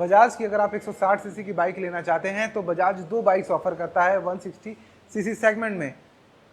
बजाज की अगर आप 160 सीसी की बाइक लेना चाहते हैं तो बजाज दो बाइक्स ऑफर करता है 160 सीसी सेगमेंट में।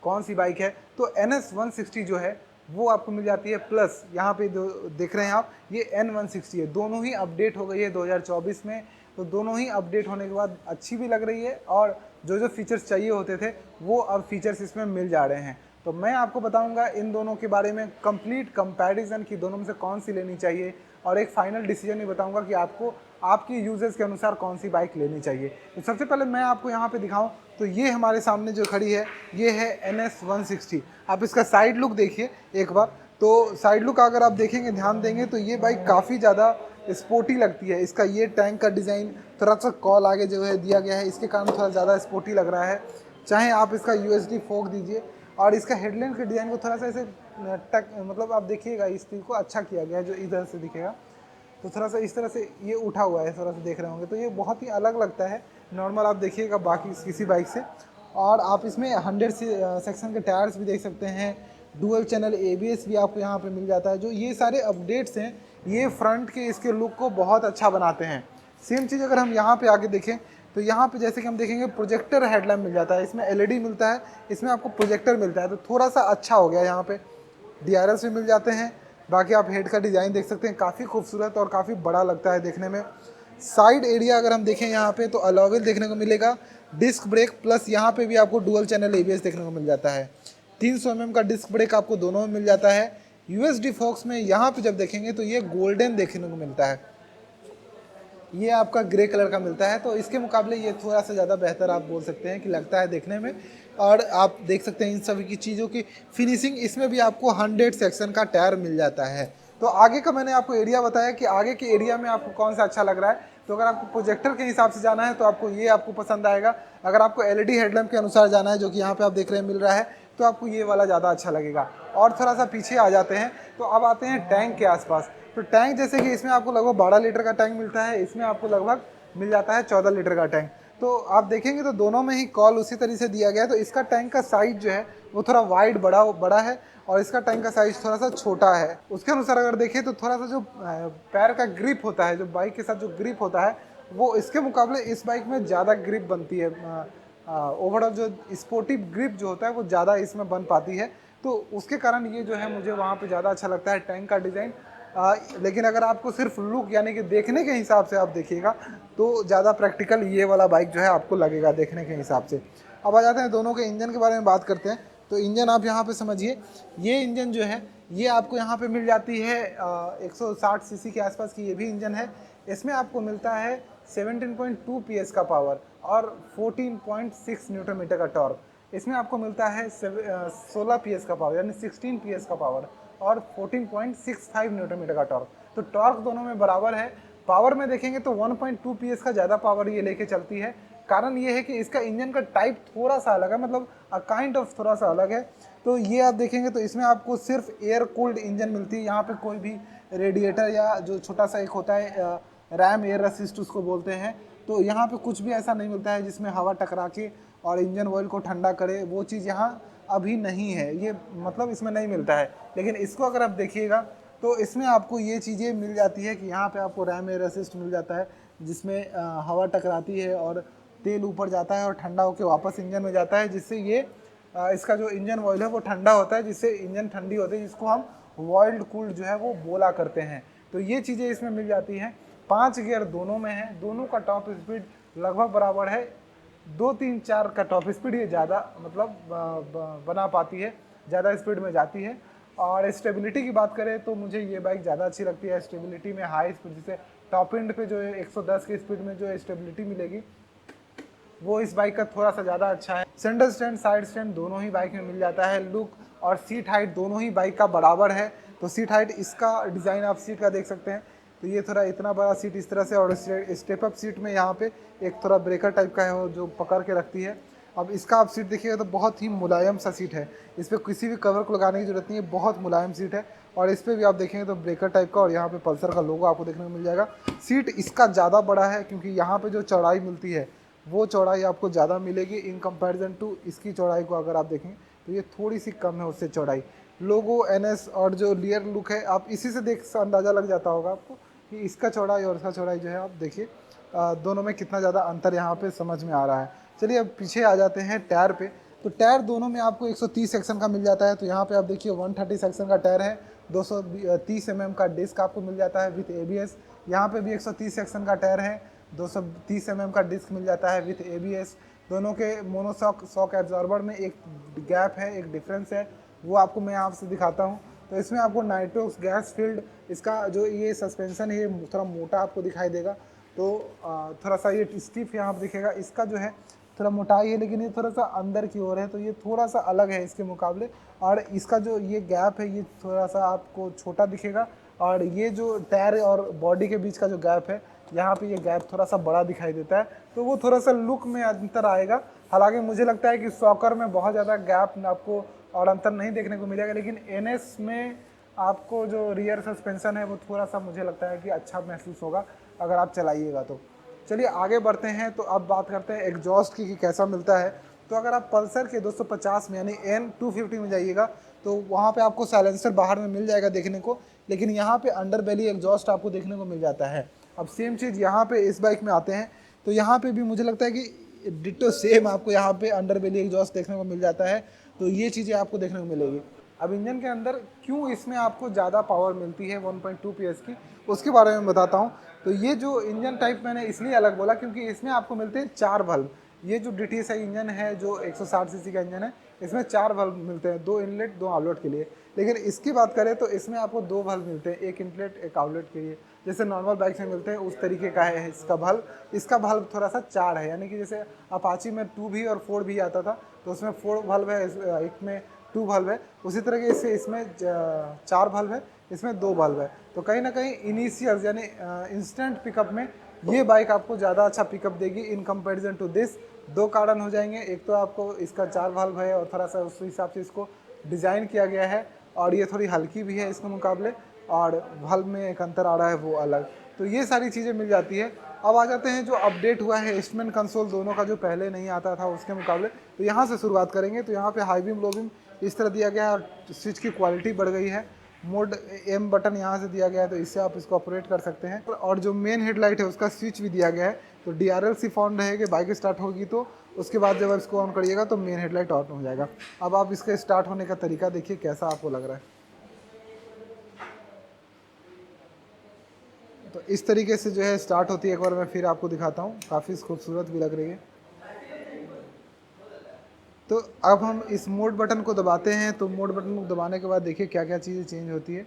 कौन सी बाइक है? तो NS 160 जो है वो आपको मिल जाती है, प्लस यहाँ पे जो देख रहे हैं आप ये N160 है। दोनों ही अपडेट हो गई है 2024 में, तो दोनों ही अपडेट होने के बाद अच्छी भी लग रही है और जो जो फीचर्स चाहिए होते थे वो अब फीचर्स इसमें मिल जा रहे हैं। तो मैं आपको बताऊंगा इन दोनों के बारे में कंप्लीट कंपैरिजन कि दोनों में से कौन सी लेनी चाहिए, और एक फाइनल डिसीजन भी बताऊंगा कि आपको आपकी यूजेस के अनुसार कौन सी बाइक लेनी चाहिए। तो सबसे पहले मैं आपको यहाँ पे दिखाऊं तो ये हमारे सामने जो खड़ी है ये है NS 160। आप इसका साइड लुक देखिए एक बार। तो साइड लुक अगर आप देखेंगे, ध्यान देंगे तो ये बाइक काफ़ी ज़्यादा स्पोर्टी लगती है। इसका ये टैंक का डिज़ाइन थोड़ा सा कॉल आगे जो है दिया गया है, इसके कारण थोड़ा ज़्यादा स्पोर्टी लग रहा है। चाहे आप इसका USD फोक दीजिए, और इसका हेडलैम्प के डिज़ाइन को थोड़ा सा ऐसे मतलब आप देखिएगा इस चीज़ को अच्छा किया गया है, जो इधर से दिखेगा तो थोड़ा सा इस तरह से ये उठा हुआ है, थोड़ा सा देख रहे होंगे तो ये बहुत ही अलग लगता है नॉर्मल आप देखिएगा बाकी किसी बाइक से। और आप इसमें 100 सेक्शन के टायर्स भी देख सकते हैं। डुअल चैनल ABS भी आपको यहाँ पे मिल जाता है। जो ये सारे अपडेट्स हैं ये फ्रंट के इसके लुक को बहुत अच्छा बनाते हैं। सेम चीज़ अगर हम यहाँ पे आगे देखें तो यहाँ पे जैसे कि हम देखेंगे प्रोजेक्टर हेडलैम्प मिल जाता है, इसमें LED मिलता है, इसमें आपको प्रोजेक्टर मिलता है, तो थोड़ा सा अच्छा हो गया। यहाँ पे DRLs भी मिल जाते हैं। बाकी आप हेड का डिज़ाइन देख सकते हैं, काफ़ी खूबसूरत और काफ़ी बड़ा लगता है देखने में। साइड एरिया अगर हम देखें यहाँ पे तो अलॉय व्हील देखने को मिलेगा, डिस्क ब्रेक, प्लस यहाँ पे भी आपको डुअल चैनल ABS देखने को मिल जाता है। 300 mm का डिस्क ब्रेक आपको दोनों में मिल जाता है। USD फोक्स में यहाँ पे जब देखेंगे तो ये गोल्डन देखने को मिलता है, ये आपका ग्रे कलर का मिलता है, तो इसके मुकाबले ये थोड़ा सा ज़्यादा बेहतर आप बोल सकते हैं कि लगता है देखने में। और आप देख सकते हैं इन सभी की चीज़ों की फिनिशिंग, इसमें भी आपको 100 सेक्शन का टायर मिल जाता है। तो आगे का मैंने आपको एरिया बताया कि आगे के एरिया में आपको कौन सा अच्छा लग रहा है। तो अगर आपको प्रोजेक्टर के हिसाब से जाना है तो आपको ये आपको पसंद आएगा। अगर आपको LED हेडलैम्प के अनुसार जाना है, जो कि यहाँ पे आप देख रहे हैं मिल रहा है, तो आपको ये वाला ज़्यादा अच्छा लगेगा। और थोड़ा सा पीछे आ जाते हैं तो अब आते हैं टैंक के आसपास। तो टैंक जैसे कि इसमें आपको लगभग 12 लीटर का टैंक मिलता है, इसमें आपको लगभग मिल जाता है 14 लीटर का टैंक। तो आप देखेंगे तो दोनों में ही कॉल उसी तरीके से दिया गया है। तो इसका टैंक का साइज जो है वो थोड़ा वाइड बड़ा है, और इसका टैंक का साइज थोड़ा सा छोटा है। उसके अनुसार अगर देखें तो थोड़ा सा जो पैर का ग्रिप होता है, जो बाइक के साथ जो ग्रिप होता है, वो इसके मुकाबले इस बाइक में ज़्यादा ग्रिप बनती है। ओवरऑल जो स्पोर्टिव ग्रिप जो होता है वो ज़्यादा इसमें बन पाती है, तो उसके कारण ये जो है मुझे वहाँ पे ज़्यादा अच्छा लगता है टैंक का डिज़ाइन। लेकिन अगर आपको सिर्फ लुक यानी कि देखने के हिसाब से आप देखिएगा तो ज़्यादा प्रैक्टिकल ये वाला बाइक जो है आपको लगेगा देखने के हिसाब से। अब आ जाते हैं दोनों के इंजन के बारे में बात करते हैं। तो इंजन आप यहाँ पे समझिए, ये इंजन जो है ये आपको यहाँ पे मिल जाती है 160 सीसी के आसपास की ये भी इंजन है। इसमें आपको मिलता है 17.2 PS का पावर और 14.6 न्यूटन मीटर का टॉर्क। इसमें आपको मिलता है 16 PS का पावर यानी 16 PS का पावर और 14.65 न्यूटन मीटर का टॉर्क। तो टॉर्क दोनों में बराबर है। पावर में देखेंगे तो 1.2 PS का ज़्यादा पावर ये लेके चलती है। कारण ये है कि इसका इंजन का टाइप थोड़ा सा अलग है, मतलब काइंड ऑफ थोड़ा सा अलग है। तो ये आप देखेंगे तो इसमें आपको सिर्फ एयर कूल्ड इंजन मिलती है। यहाँ पे कोई भी रेडिएटर या जो छोटा सा एक होता है रैम एयर असिस्ट उसको बोलते हैं, तो यहाँ पे कुछ भी ऐसा नहीं मिलता है जिसमें हवा टकरा के और इंजन ऑयल को ठंडा करे। वो चीज़ यहाँ अभी नहीं है, ये मतलब इसमें नहीं मिलता है। लेकिन इसको अगर आप देखिएगा तो इसमें आपको ये चीज़ें मिल जाती है कि यहाँ पे आपको रैम एयर असिस्ट मिल जाता है, जिसमें हवा टकराती है और तेल ऊपर जाता है और ठंडा होकर वापस इंजन में जाता है, जिससे ये इसका जो इंजन ऑयल है वो ठंडा होता है, जिससे इंजन ठंडी होती है, जिसको हम वॉइल्ड कूल्ड जो है वो बोला करते हैं। तो ये चीज़ें इसमें मिल जाती हैं। 5 गियर दोनों में है, दोनों का टॉप स्पीड लगभग बराबर है। 2 3 4 का टॉप स्पीड ये ज़्यादा मतलब बना पाती है, ज़्यादा स्पीड में जाती है। और स्टेबिलिटी की बात करें तो मुझे ये बाइक ज़्यादा अच्छी लगती है। स्टेबिलिटी में हाई स्पीड, जैसे टॉप एंड पे जो है 110 की स्पीड में जो स्टेबिलिटी मिलेगी वो इस बाइक का थोड़ा सा ज़्यादा अच्छा है। सेंटर स्टैंड साइड स्टैंड दोनों ही बाइक में मिल जाता है। लुक और सीट हाइट दोनों ही बाइक का बराबर है। तो सीट हाइट इसका डिज़ाइन आप सीट का देख सकते हैं, तो ये थोड़ा इतना बड़ा सीट इस तरह से, और स्टेप अप सीट में यहाँ पे एक थोड़ा ब्रेकर टाइप का है वो जो पकड़ के रखती है। अब इसका आप सीट देखिएगा तो बहुत ही मुलायम सा सीट है, इस पर किसी भी कवर को लगाने की जरूरत नहीं है, बहुत मुलायम सीट है। और इस पर भी आप देखेंगे तो ब्रेकर टाइप का, और यहाँ पे पल्सर का लोगो आपको देखने को मिल जाएगा। सीट इसका ज़्यादा बड़ा है क्योंकि यहाँ पे जो चौड़ाई मिलती है वो चौड़ाई आपको ज़्यादा मिलेगी इन कंपैरिजन टू इसकी चौड़ाई को अगर आप देखें तो ये थोड़ी सी कम है उससे चौड़ाई। लोगो NS और जो रियर लुक है आप इसी से देख अंदाज़ा लग जाता होगा आपको कि इसका चौड़ाई और इसका चौड़ाई जो है आप देखिए दोनों में कितना ज़्यादा अंतर यहाँ पे समझ में आ रहा है। चलिए अब पीछे आ जाते हैं टायर पे। तो टायर दोनों में आपको 130 सेक्शन का मिल जाता है। तो यहाँ पे आप देखिए 130 सेक्शन का टायर है, 230 का डिस्क आपको मिल जाता है विथ ABS। यहाँ पे भी 130 सेक्शन का टायर है, 230 का डिस्क मिल जाता है विथ ABS। दोनों के मोनोशॉक शॉक एब्जॉर्बर में एक गैप है, एक डिफरेंस है, वो आपको मैं आपसे दिखाता हूँ। तो इसमें आपको नाइट्रोक्स गैस फील्ड, इसका जो ये सस्पेंशन है ये थोड़ा मोटा आपको दिखाई देगा। तो थोड़ा सा ये स्टिफ यहाँ पर दिखेगा। इसका जो है थोड़ा मोटाई है, लेकिन ये थोड़ा सा अंदर की ओर है, तो ये थोड़ा सा अलग है इसके मुकाबले। और इसका जो ये गैप है ये थोड़ा सा आपको छोटा दिखेगा। और ये जो टायर और बॉडी के बीच का जो गैप है, यहाँ पे ये गैप थोड़ा सा बड़ा दिखाई देता है। तो वो थोड़ा सा लुक में अंतर आएगा। हालांकि मुझे लगता है कि सॉकर में बहुत ज़्यादा गैप आपको और अंतर नहीं देखने को मिलेगा, लेकिन NS में आपको जो रियर सस्पेंशन है वो थोड़ा सा मुझे लगता है कि अच्छा महसूस होगा अगर आप चलाइएगा तो। चलिए आगे बढ़ते हैं। तो अब बात करते हैं एग्जॉस्ट की कि कैसा मिलता है। तो अगर आप पल्सर के 250 में यानी N250 में जाइएगा तो वहाँ पे आपको साइलेंसर बाहर में मिल जाएगा देखने को, लेकिन यहाँ पे अंडर बेली एग्जॉस्ट आपको देखने को मिल जाता है। अब सेम चीज़ यहाँ पे इस बाइक में आते हैं तो यहाँ पे भी मुझे लगता है कि डिट्टो सेम आपको यहाँ पे अंडर बेली एग्जॉस्ट देखने को मिल जाता है। तो ये चीज़ें आपको देखने को मिलेगी। अब इंजन के अंदर क्यों इसमें आपको ज़्यादा पावर मिलती है 1.2 PS की, उसके बारे में बताता हूँ। तो ये जो इंजन टाइप मैंने इसलिए अलग बोला क्योंकि इसमें आपको मिलते हैं 4 बल्ब। ये जो DTSI इंजन है जो 160 सीसी का इंजन है, इसमें 4 बल्ब मिलते हैं, 2 इनलेट 2 आउटलेट के लिए। लेकिन इसकी बात करें तो इसमें आपको 2 बल्ब मिलते हैं, एक इनलेट एक आउटलेट के लिए। जैसे नॉर्मल बाइक में मिलते हैं उस तरीके का है इसका बल्ब। इसका बल्ब थोड़ा सा 4 है, यानी कि जैसे अपाची में 2 भी और 4 भी आता था तो उसमें 4 बल्ब है, एक में 2 बल्ब है। उसी तरह के इससे इसमें 4 बल्ब है, इसमें 2 बल्ब है। तो कहीं ना कहीं इनिशियल यानी इंस्टेंट पिकअप में ये बाइक आपको ज़्यादा अच्छा पिकअप देगी इन कंपैरिजन टू दिस। 2 कारण हो जाएंगे, एक तो आपको इसका 4 बल्ब है और थोड़ा सा उस हिसाब से इसको डिज़ाइन किया गया है, और ये थोड़ी हल्की भी है इसके मुकाबले, और बल्ब में एक अंतर आ रहा है वो अलग। तो ये सारी चीज़ें मिल जाती है। अब आ जाते हैं जो अपडेट हुआ है इंस्ट्रूमेंट कंसोल दोनों का, जो पहले नहीं आता था उसके मुकाबले। तो यहाँ से शुरुआत करेंगे। तो यहाँ पे हाई बीम लो बीम इस तरह दिया गया है, और स्विच की क्वालिटी बढ़ गई है। मोड M बटन यहाँ से दिया गया है, तो इससे आप इसको ऑपरेट कर सकते हैं। और जो मेन हेडलाइट है उसका स्विच भी दिया गया है। तो DRL सिर्फ ऑन रहेगी, बाइक स्टार्ट होगी तो उसके बाद जब आप इसको ऑन करिएगा तो मेन हेडलाइट ऑन हो जाएगा। अब आप इसके स्टार्ट होने का तरीका देखिए कैसा आपको लग रहा है। तो इस तरीके से जो है स्टार्ट होती है। एक बार मैं फिर आपको दिखाता हूँ, काफ़ी खूबसूरत भी लग रही है। तो अब हम इस मोड बटन को दबाते हैं। तो मोड बटन को दबाने के बाद देखिए क्या क्या चीज़ें चेंज होती है।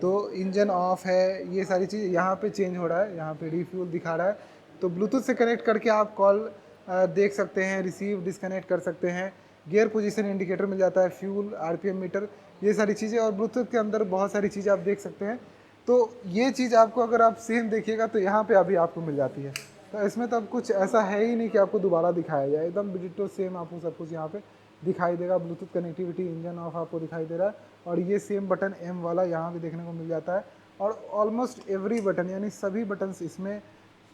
तो इंजन ऑफ है, ये सारी चीज़ यहाँ पे चेंज हो रहा है। यहाँ पे रिफ्यूल दिखा रहा है। तो ब्लूटूथ से कनेक्ट करके आप कॉल देख सकते हैं, रिसीव डिसकनेक्ट कर सकते हैं। गियर पोजीशन इंडिकेटर मिल जाता है, फ्यूल RPM मीटर, ये सारी चीज़ें। और ब्लूटूथ के अंदर बहुत सारी चीज़ें आप देख सकते हैं। तो ये चीज़ आपको अगर आप सेम देखिएगा तो यहाँ पे अभी आपको मिल जाती है। तो इसमें तो अब कुछ ऐसा है ही नहीं कि आपको दोबारा दिखाया जाए, एकदम डिजिटल सेम आपको सब कुछ यहाँ पे दिखाई देगा। ब्लूटूथ कनेक्टिविटी, इंजन ऑफ आपको दिखाई दे रहा है। और ये सेम बटन M वाला यहाँ भी देखने को मिल जाता है। और ऑलमोस्ट एवरी बटन यानी सभी बटन्स इसमें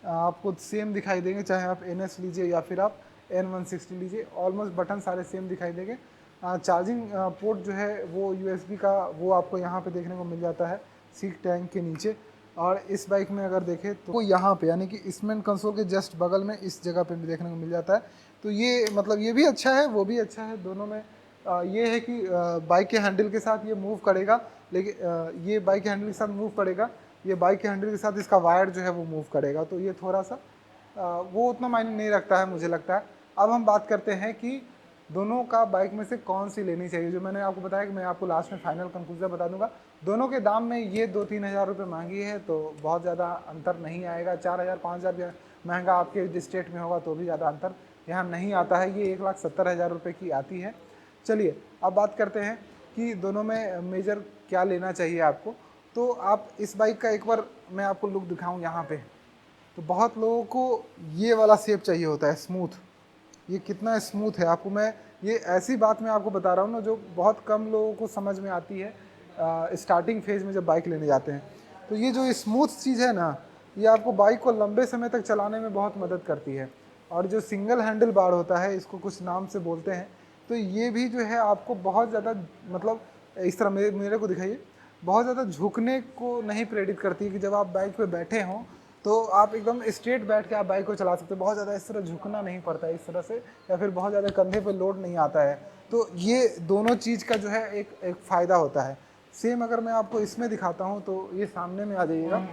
आपको सेम दिखाई देंगे, चाहे आप NS लीजिए या फिर आप N160 लीजिए, ऑलमोस्ट बटन सारे सेम दिखाई देंगे। चार्जिंग पोर्ट जो है वो USB का वो आपको यहाँ पे देखने को मिल जाता है सीट टैंक के नीचे। और इस बाइक में अगर देखें तो यहाँ पे यानी कि इंस्ट्रूमेंट कंसोल के जस्ट बगल में इस जगह पे भी देखने को मिल जाता है। तो ये मतलब ये भी अच्छा है वो भी अच्छा है, दोनों में ये है कि बाइक के हैंडल के साथ ये मूव करेगा, लेकिन ये बाइक के हैंडल के साथ मूव करेगा, ये बाइक के हैंडल के साथ इसका वायर जो है वो मूव करेगा। तो ये थोड़ा सा वो उतना मायने नहीं रखता है मुझे लगता है। अब हम बात करते हैं कि दोनों का बाइक में से कौन सी लेनी चाहिए। जो मैंने आपको बताया कि मैं आपको लास्ट में फाइनल कंक्लूजन बता दूंगा। दोनों के दाम में ये 2-3 हज़ार रुपये महंगी है, तो बहुत ज़्यादा अंतर नहीं आएगा। 4,000-5,000 महंगा आपके स्टेट में होगा तो भी ज़्यादा अंतर यहाँ नहीं आता है। ये 1,70,000 रुपये की आती है। चलिए अब बात करते हैं कि दोनों में मेजर क्या लेना चाहिए आपको। तो आप इस बाइक का एक बार मैं आपको लुक दिखाऊँ यहाँ पे। तो बहुत लोगों को ये वाला शेप चाहिए होता है, स्मूथ। ये कितना स्मूथ है आपको मैं ये ऐसी बात मैं आपको बता रहा हूँ ना जो बहुत कम लोगों को समझ में आती है स्टार्टिंग फेज में जब बाइक लेने जाते हैं। तो ये जो स्मूथ चीज़ है ना, ये आपको बाइक को लंबे समय तक चलाने में बहुत मदद करती है। और जो सिंगल हैंडल बार होता है, इसको कुछ नाम से बोलते हैं, तो ये भी जो है आपको बहुत ज़्यादा मतलब इस तरह मेरे को दिखाइए, बहुत ज़्यादा झुकने को नहीं प्रेरित करती कि जब आप बाइक पे बैठे हों तो आप एकदम स्ट्रेट बैठ के आप बाइक को चला सकते हो, बहुत ज़्यादा इस तरह झुकना नहीं पड़ता है इस तरह से, या फिर बहुत ज़्यादा कंधे पे लोड नहीं आता है। तो ये दोनों चीज़ का जो है एक फ़ायदा होता है। सेम अगर मैं आपको इसमें दिखाता हूँ तो ये सामने में आ जाइएगा,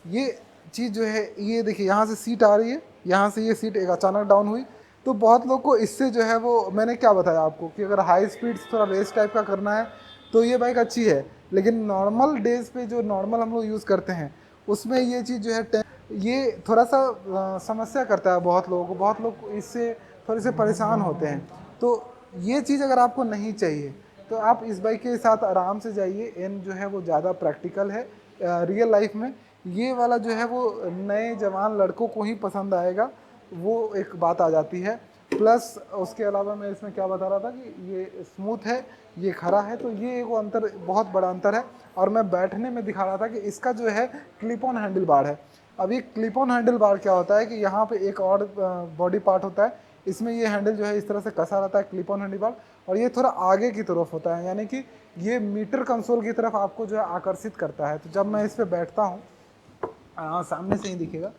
ये चीज़ जो है ये देखिए, यहाँ से सीट आ रही है, यहाँ से ये सीट एक अचानक डाउन हुई। तो बहुत लोग को इससे जो है वो, मैंने क्या बताया आपको कि अगर हाई स्पीड थोड़ा रेस टाइप का करना है तो ये बाइक अच्छी है, लेकिन नॉर्मल डेज पे जो नॉर्मल हम लोग यूज़ करते हैं उसमें ये चीज़ जो है ये थोड़ा सा समस्या करता है बहुत लोगों को, बहुत लोग इससे थोड़े से परेशान होते हैं। तो ये चीज़ अगर आपको नहीं चाहिए तो आप इस बाइक के साथ आराम से जाइए। एन जो है वो ज़्यादा प्रैक्टिकल है रियल लाइफ में, ये वाला जो है वो नए जवान लड़कों को ही पसंद आएगा, वो एक बात आ जाती है। प्लस उसके अलावा मैं इसमें क्या बता रहा था कि ये स्मूथ है, ये खरा है, तो ये एक अंतर, बहुत बड़ा अंतर है। और मैं बैठने में दिखा रहा था कि इसका जो है क्लिप ऑन हैंडल बार है। अब ये क्लिप ऑन हैंडल बार क्या होता है कि यहाँ पे एक और बॉडी पार्ट होता है, इसमें ये हैंडल जो है इस तरह से कसा रहता है क्लिप ऑन हैंडल बार, और ये थोड़ा आगे की तरफ होता है, यानी कि ये मीटर कंसोल की तरफ आपको जो है आकर्षित करता है। तो जब मैं इस पर बैठता हूँ, सामने से ही दिखेगा,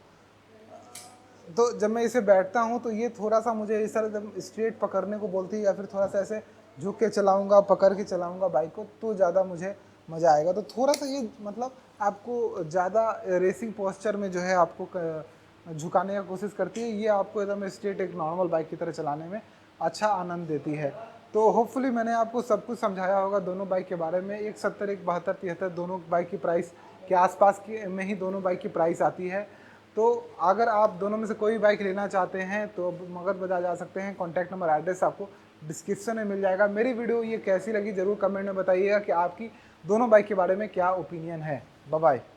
तो जब मैं इसे बैठता हूँ तो ये थोड़ा सा मुझे इस तरह जब स्ट्रेट पकड़ने को बोलती है, या फिर थोड़ा सा ऐसे झुक के चलाऊंगा, पकड़ के चलाऊंगा बाइक को, तो ज़्यादा मुझे मज़ा आएगा। तो थोड़ा सा ये मतलब आपको ज़्यादा रेसिंग पोस्चर में जो है आपको झुकाने का कोशिश करती है, ये आपको एकदम स्ट्रेट एक नॉर्मल बाइक की तरह चलाने में अच्छा आनंद देती है। तो होपफुली मैंने आपको सब कुछ समझाया होगा दोनों बाइक के बारे में। 170, 172, 73 दोनों बाइक की प्राइस के आसपास की में ही दोनों बाइक की प्राइस आती है। तो अगर आप दोनों में से कोई बाइक लेना चाहते हैं तो मगध बजाज आ सकते हैं। कॉन्टैक्ट नंबर, एड्रेस आपको डिस्क्रिप्शन में मिल जाएगा। मेरी वीडियो ये कैसी लगी ज़रूर कमेंट में बताइएगा कि आपकी दोनों बाइक के बारे में क्या ओपिनियन है। Bye bye.